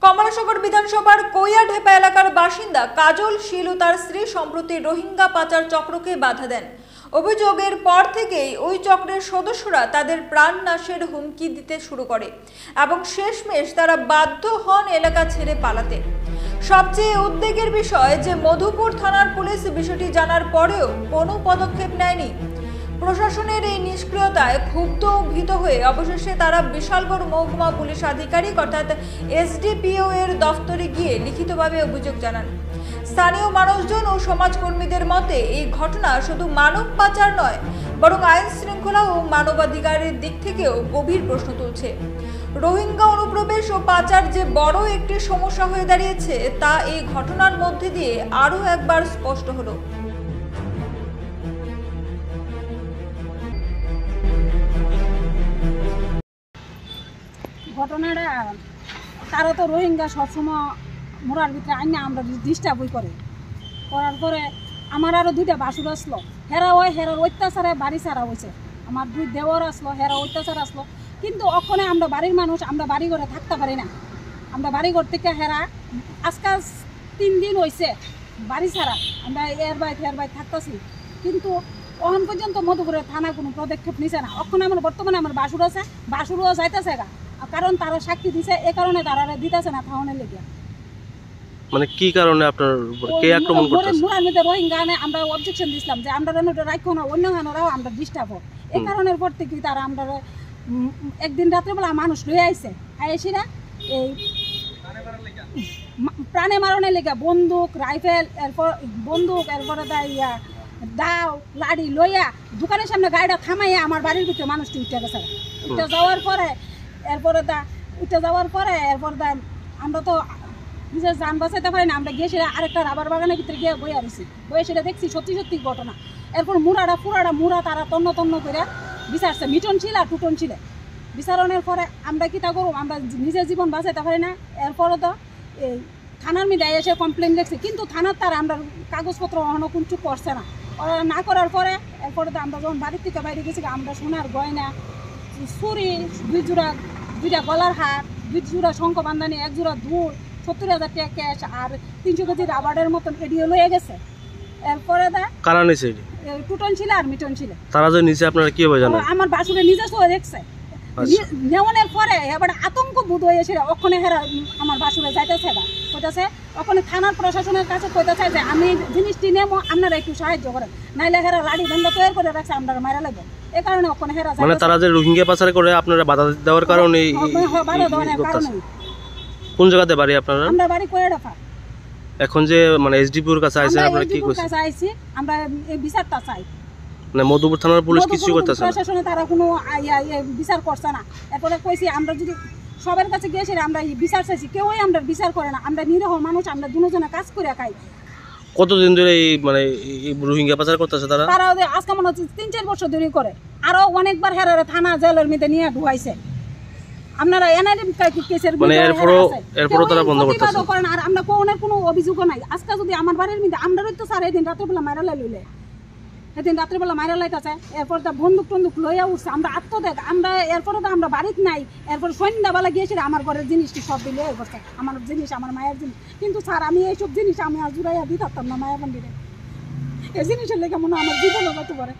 কমলাসাগর বিধানসভার কৈয়াঢেপা এলাকার বাসিন্দা কাজল শীল ও তার স্ত্রী সম্প্রতি রোহিঙ্গা পাচার চক্রকে বাধা দেন। অভিযোগের পর থেকেই ওই চক্রের সদস্যরা তাদের প্রাণ নাশের হুমকি দিতে শুরু করে এবং শেষমেশ তারা বাধ্য হন এলাকা ছেড়ে পালাতে। সবচেয়ে উদ্বেগের বিষয় যে মধুপুর থানার পুলিশ বিষয়টি জানার পরেও কোনো পদক্ষেপ নেয়নি। প্রশাসনের এই নিষ্ক্রিয়তায় ক্ষুব্ধ ও ভীত হয়ে অবশেষে তারা বিশালগড় মহকুমা পুলিশ আধিকারিক অর্থাৎ এসডিপিও এর দফতরে গিয়ে লিখিতভাবে অভিযোগ জানান। স্থানীয় মানুষজন ও সমাজকর্মীদের মতে এই ঘটনা শুধু মানব পাচার নয়, বরং আইন শৃঙ্খলা ও মানবাধিকারের দিক থেকেও গভীর প্রশ্ন তুলছে। রোহিঙ্গা অনুপ্রবেশ ও পাচার যে বড় একটি সমস্যা হয়ে দাঁড়িয়েছে তা এই ঘটনার মধ্যে দিয়ে আরও একবার স্পষ্ট হলো। ঘটনাটা তারা তো রোহিঙ্গা সবসময় মোড়ার ভিতরে আইনে আমরা ডিস্টার্বই করার পরে আমার আরও দুইটা বাসুর আসলো, হেরার অত্যাচারে বাড়ি ছাড়া হয়েছে। আমার দুই দেওয়ার আসলো, হেরা অত্যাচার আসলো, কিন্তু ওখানে আমরা বাড়ির মানুষ, আমরা বাড়ি ঘরে থাকতে পারি না। আমরা বাড়ি ঘর থেকে হেরা আজকাল 3 দিন হয়েছে বাড়ি ছাড়া, আমরা এর বাইরে থাকতেছি, কিন্তু ওখান পর্যন্ত মধুপুরের থানা কোনো পদক্ষেপ নিছে না। ওখানে আমার বর্তমানে আমার বাসুর আছে, বাসুরও যাইতেছে গা, কারণ তারা সাক্ষী দিছে, এ কারণে তারা দিতেছে না থাউনের লেগে। মানে কি কারণে আপনার কে আক্রমণ করতেছে? মুরার মধ্যে রোহিঙ্গা আমরা অবজেকশন দিছিলাম যে আমরা রাখো না, অন্য হানোরাও আমরা ডিস্টার্ব হোক, এই কারণের পর থেকে তারা আমরা একদিন রাত্রেবেলা মানুষ লয়ে আইছে, আইসিরা এই প্রাণে মারণের লেগে বন্দুক, রাইফেল, এরপরে দাও লাড়ি লইয়া দোকানের সামনে গাড়িটা থামাইয়া আমার বাড়ির ভিতরে মানুষটি উঠে গেছে। উঠে যাওয়ার পরে আমরা তো নিজের যান বাঁচাইতে পারি না, আমরা গিয়ে সেটা আরেকটা রাবার বাগানের ভিতরে গিয়ে বয়ে সেটা দেখছি সত্যি ঘটনা। এরপর মুড়া তারা তন্ন করে বিচারছে, মিটন ছিল আর টুটন ছিল। বিচারণের পরে আমরা কি তা করব, আমরা নিজের জীবন বাঁচাইতে পারি না। এরপরে তো এই থানার মিডিয়ায় এসে কমপ্লেন লিখছে, কিন্তু থানার তারা আমরা কাগজপত্র অহনো কিছু করছে না। না করার পরে এরপরে তো আমরা যখন বাড়ির থেকে বাইরে গেছি, আমরা সোনার গয়না, চুরি, দুইটা গলার হার, 2 জোড়া শঙ্খ বান্ধানি, 1 জোড়া দুল, 70,000 টাকা ক্যাশ আর 300 কেজি রাবারের মতন এডিও লয়ে গেছে। এরপরে কারা নিছে? টুটন ছিল আর মিটন ছিল। তারা যে নিচে আপনারা কি হবে জানেন? আমার বাসুরে নিজে সহ দেখছে। নেওয়ানোর পরে এবার আতঙ্ক বোধ হয়েছিল, ওখানে হেরা আমার বাসুরে যাইতেছে না, কইতেছে ওখানে থানার প্রশাসনের কাছে কইতেছে যে আমি জিনিসটি নেবো, আপনারা একটু সাহায্য করেন, নাইলে হেরা লাড়ি ভেঙ্গা তৈরি করে রাখছে, আমরা মারা লাগবো। এই কারণে ওখানে হেরা মানে তারা যে রোহিঙ্গা পাচার করে আপনারা বাধা দেওয়ার কারণে বাধা দেওয়ার কারণে। কোন জায়গাতে বাড়ি আপনারা? আমরা বাড়ি কৈয়াঢেপা। এখন যে মানে এসডিপিওর কাছে আইছেন আপনারা কি কইছেন? কাছে আইছি আমরা এই বিচারটা চাই। মানে মধুপুর থানার পুলিশ কিছু করতেছে না, প্রশাসনে তারা কোনো বিচার করছে না। এরপরে কইছি আমরা যদি সবার কাছে গিয়েছি আমরা বিচার চাইছি, কেউই আমরা বিচার করে না। আমরা নিরীহ মানুষ, আমরা দুজনে কাজ করে খাই। কতদিন ধরে এই মানে রোহিঙ্গা পাচার করতেছে তারা? আজকে মনে হচ্ছে 3-4 বছর ধরে করে। আরো অনেকবার হেরারে থানা জেলের মধ্যে নিয়ে ঢুকাইছে। আপনারা এনআইডি কেসের মানে এরপরও তারা বন্ধ করতেছে করেন, আর আমরা কোনো অভিযোগও নাই। আজকে যদি আমার বাড়ির মধ্যে আমরাই তো স্যার এদিন রাত্রেবেলা মারা লাইলে, এদিন রাত্রেবেলা মারা লাইতেছে, এরপর তো বন্দুক লইয়া উঠছে, আমরা আত্মদেখ, আমরা এরপরে তো আমরা বাড়িতে নাই। এরপর সন্ধ্যাবেলা গিয়েছিল আমার ঘরের জিনিসটি সব দিলে করছে, আমার জিনিস, আমার মায়ের জিনিস। কিন্তু স্যার আমি এইসব জিনিস আমি আর জুড়াইয়া দিতে পারতাম না মায়ের মন্দিরে। এই জিনিসের লেগে মনে হয় আমার জীবনও যেতে পারে।